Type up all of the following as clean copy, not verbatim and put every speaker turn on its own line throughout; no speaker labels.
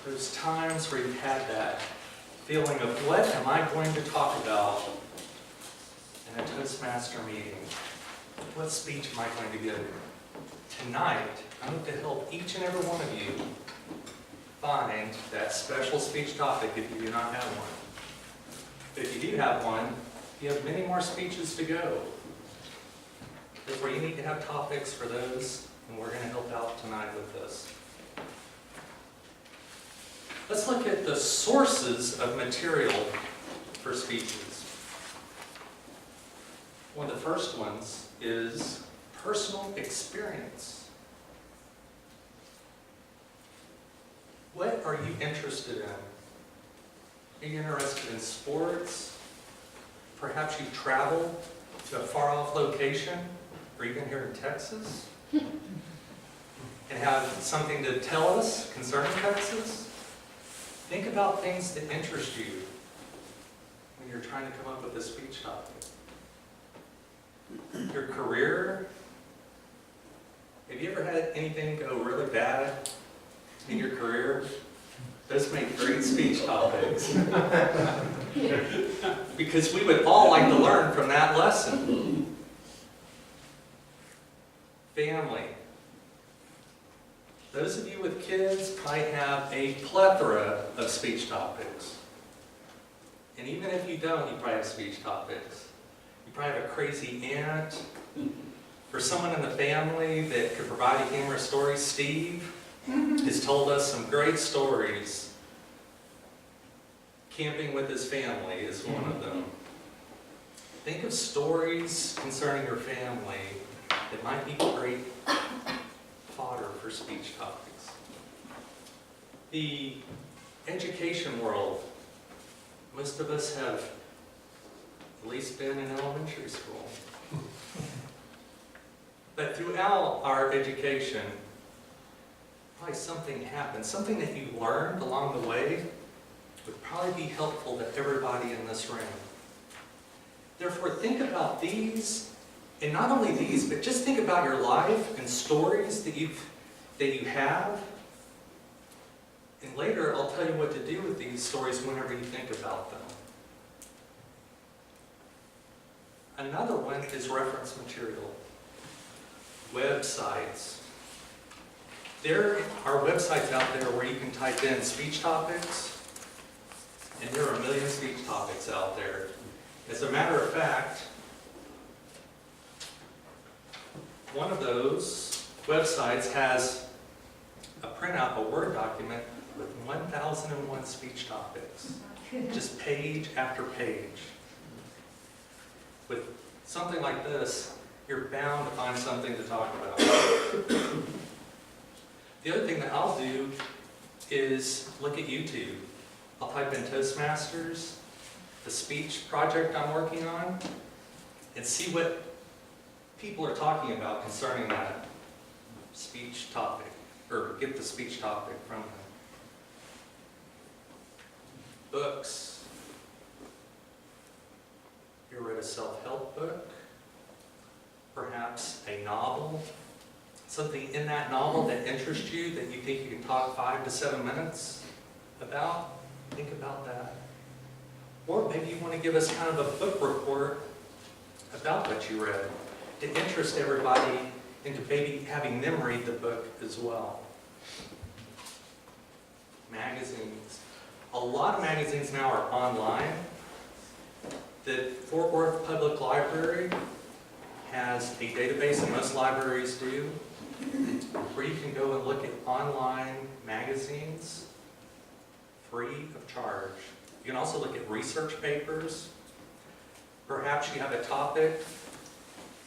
Those times where you've had that feeling of, what am I going to talk about in a Toastmaster meeting? What speech am I going to give? Tonight, I hope to help each and every one of you find that special speech topic if you do not have one. If you do have one, you have many more speeches to go. Therefore, you need to have topics for those, and we're going to help out tonight with this. Let's look at the sources of material for speeches. One of the first ones is personal experience. What are you interested in? Are you interested in sports? Perhaps you've traveled to a far-off location, or even here in Texas, and have something to tell us concerning Texas. Think about things that interest you when you're trying to come up with a speech topic. Your career. Have you ever had anything go really bad in your career? Those make great speech topics. Because we would all like to learn from that lesson. Family. Those of you with kids might have a plethora of speech topics. And even if you don't, you probably have speech topics. You probably have a crazy aunt, or someone in the family that could provide a humorous story. Steve has told us some great stories. Camping with his family is one of them. Think of stories concerning your family that might be great fodder for speech topics. The education world. Most of us have at least been in elementary school. But throughout our education, probably something happened. Something that you learned along the way would probably be helpful to everybody in this room. Therefore, think about these. And not only these, but just think about your life and stories that you have. And later, I'll tell you what to do with these stories whenever you think about them. Another one is reference material. Websites. There are websites out there where you can type in speech topics, and there are a million speech topics out there. As a matter of fact, one of those websites has a printout, a Word document with 1,001 speech topics, just page after page. With something like this, you're bound to find something to talk about. The other thing that I'll do is look at YouTube. I'll type in Toastmasters, the speech project I'm working on, and see what people are talking about concerning that speech topic, or get the speech topic from them. Books. You read a self-help book? Perhaps a novel? Something in that novel that interests you that you think you can talk 5 to 7 minutes about? Think about that. Or maybe you want to give us kind of a book report about what you read, to interest everybody into maybe having them read the book as well. Magazines. A lot of magazines now are online. The Fort Worth Public Library has a database, and most libraries do, where you can go and look at online magazines free of charge. You can also look at research papers. Perhaps you have a topic,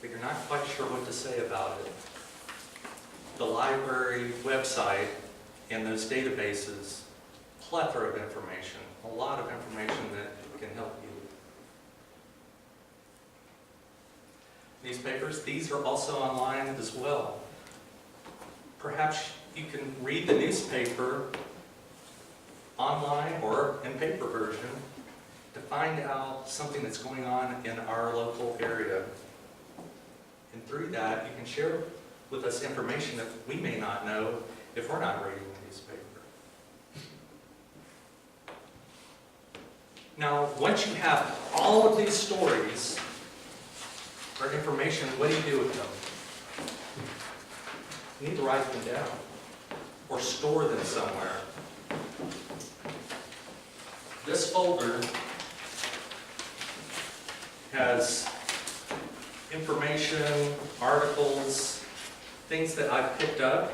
but you're not quite sure what to say about it. The library website and those databases, plethora of information, a lot of information that can help you. Newspapers, these are also online as well. Perhaps you can read the newspaper online or in paper version to find out something that's going on in our local area. And through that, you can share with us information that we may not know if we're not reading the newspaper. Now, once you have all of these stories or information, what do you do with them? You need to write them down or store them somewhere. This folder has information, articles, things that I've picked up.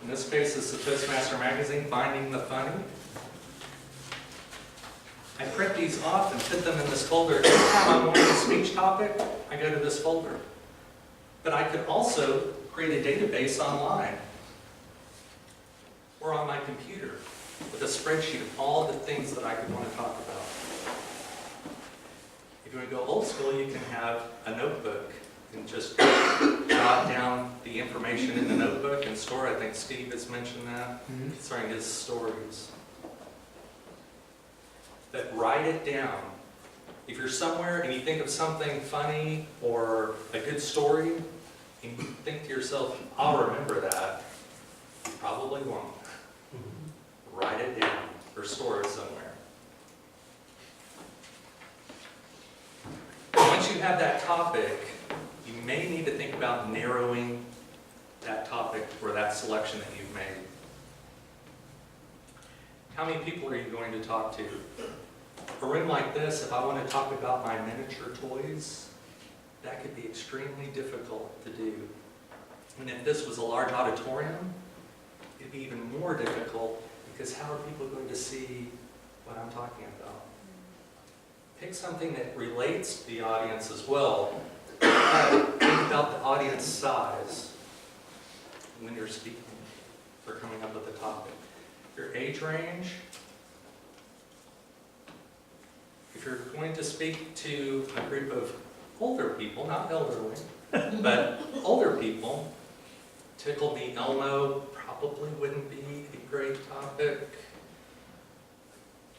In this case, it's the Toastmaster magazine, Finding the Funny. I print these off and put them in this folder. Every time I'm on a speech topic, I go to this folder. But I could also create a database online or on my computer with a spreadsheet of all the things that I could want to talk about. If you want to go old school, you can have a notebook and just jot down the information in the notebook and store. I think Steve has mentioned that concerning his stories. But write it down. If you're somewhere and you think of something funny or a good story, and you think to yourself, I'll remember that, you probably won't. Write it down or store it somewhere. Once you have that topic, you may need to think about narrowing that topic or that selection that you've made. How many people are you going to talk to? A room like this, if I want to talk about my miniature toys, that could be extremely difficult to do. And if this was a large auditorium, it'd be even more difficult because how are people going to see what I'm talking about? Pick something that relates to the audience as well. Think about the audience size when you're speaking or coming up with a topic. Your age range. If you're going to speak to a group of older people, not elderly, but older people, Tickle Me Elmo probably wouldn't be a great topic.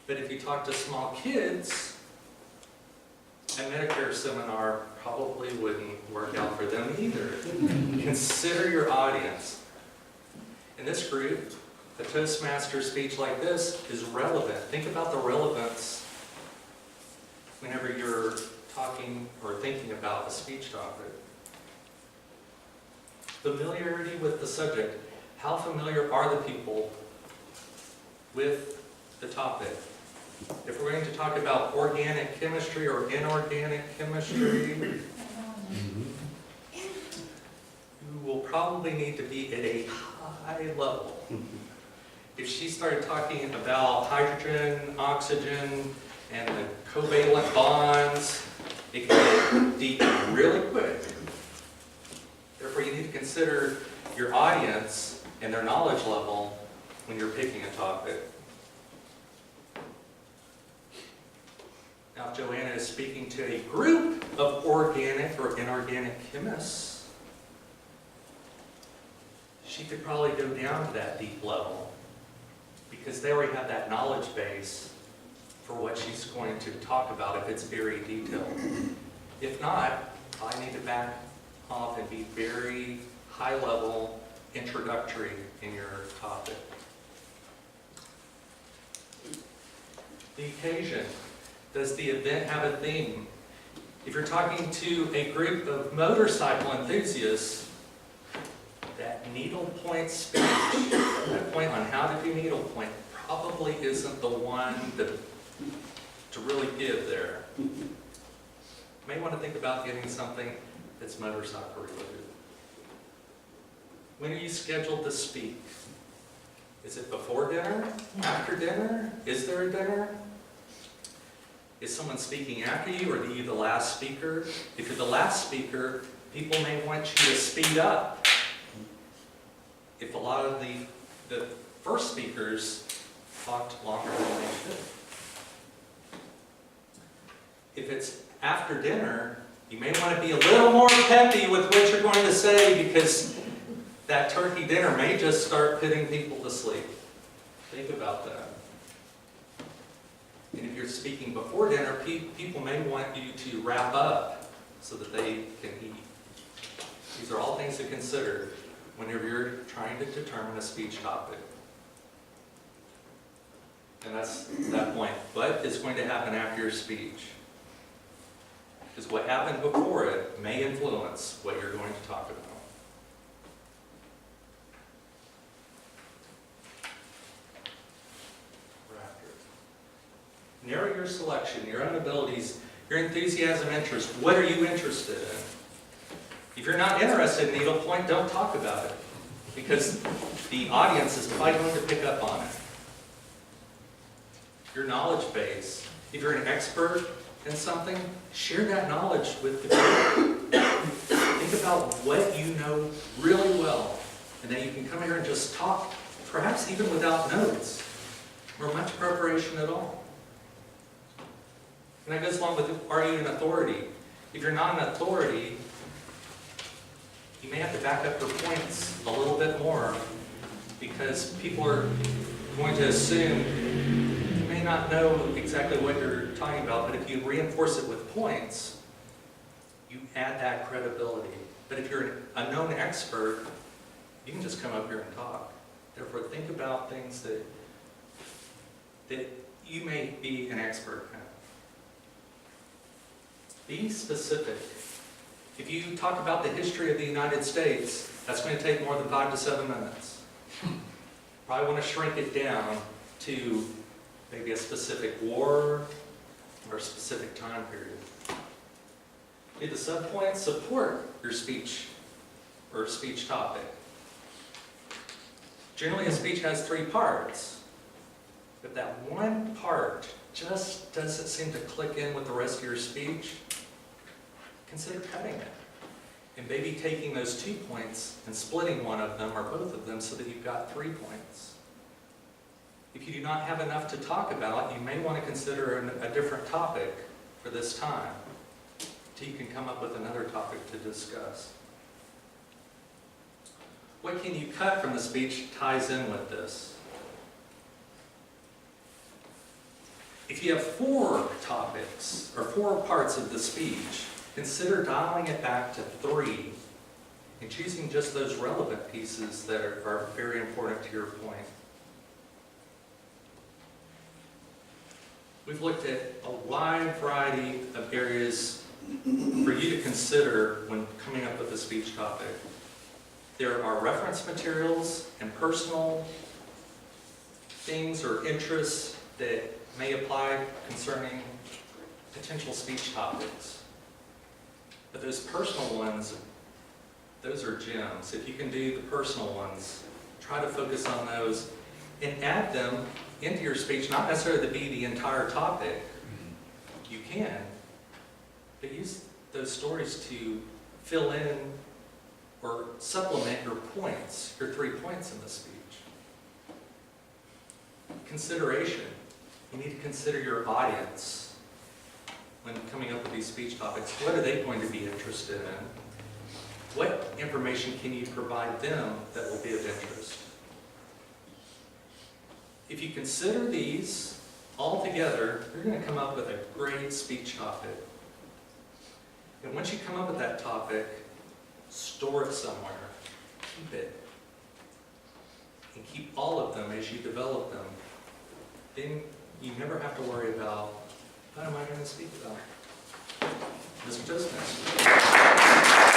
But if you talk to small kids, a Medicare seminar probably wouldn't work out for them either. Consider your audience. In this group, a Toastmaster speech like this is relevant. Think about the relevance whenever you're talking or thinking about a speech topic. Familiarity with the subject. How familiar are the people with the topic? If we're going to talk about organic chemistry or inorganic chemistry, you will probably need to be at a high level. If she started talking about hydrogen, oxygen, and the covalent bonds, it can get deep really quick. Therefore, you need to consider your audience and their knowledge level when you're picking a topic. Now, if Joanna is speaking to a group of organic or inorganic chemists, she could probably go down to that deep level because they already have that knowledge base for what she's going to talk about if it's very detailed. If not, I need to back off and be very high level, introductory in your topic. The occasion. Does the event have a theme? If you're talking to a group of motorcycle enthusiasts, that needlepoint speech, that point on how to do needlepoint, probably isn't the one to really give there. You may want to think about getting something that's motorcycle related. When are you scheduled to speak? Is it before dinner? After dinner? Is there a dinner? Is someone speaking after you, or are you the last speaker? If you're the last speaker, people may want you to speed up. If a lot of the first speakers talked longer than they should. If it's after dinner, you may want to be a little more peppy with what you're going to say because that turkey dinner may just start putting people to sleep. Think about that. And if you're speaking before dinner, people may want you to wrap up so that they can eat. These are all things to consider whenever you're trying to determine a speech topic. And that's that point. What is going to happen after your speech? Because what happened before it may influence what you're going to talk about. Narrow your selection, your own abilities, your enthusiasm, interest. What are you interested in? If you're not interested in needlepoint, don't talk about it, because the audience is probably going to pick up on it. Your knowledge base. If you're an expert in something, share that knowledge with the group. Think about what you know really well, and then you can come here and just talk, perhaps even without notes, or much preparation at all. And that goes along with, are you an authority? If you're not an authority, you may have to back up your points a little bit more, because people are going to assume you may not know exactly what you're talking about, but if you reinforce it with points, you add that credibility. But if you're a known expert, you can just come up here and talk. Therefore, think about things that you may be an expert at. Be specific. If you talk about the history of the United States, that's going to take more than 5 to 7 minutes. Probably want to shrink it down to maybe a specific war or a specific time period. Do the subpoints support your speech or speech topic? Generally, a speech has 3 parts. If that one part just doesn't seem to click in with the rest of your speech, consider cutting it. And maybe taking those 2 points and splitting one of them or both of them so that you've got 3 points. If you do not have enough to talk about, you may want to consider a different topic for this time, till you can come up with another topic to discuss. What can you cut from the speech ties in with this. If you have 4 topics or 4 parts of the speech, consider dialing it back to 3 and choosing just those relevant pieces that are very important to your point. We've looked at a wide variety of areas for you to consider when coming up with a speech topic. There are reference materials and personal things or interests that may apply concerning potential speech topics. But those personal ones, those are gems. If you can do the personal ones, try to focus on those and add them into your speech, not necessarily to be the entire topic. You can, but use those stories to fill in or supplement your points, your 3 points in the speech. Consideration. You need to consider your audience when coming up with these speech topics. What are they going to be interested in? What information can you provide them that will be of interest? If you consider these all together, you're going to come up with a great speech topic. And once you come up with that topic, store it somewhere. Keep it. And keep all of them as you develop them. Then you never have to worry about, what am I going to speak about? Mr. Toastmaster.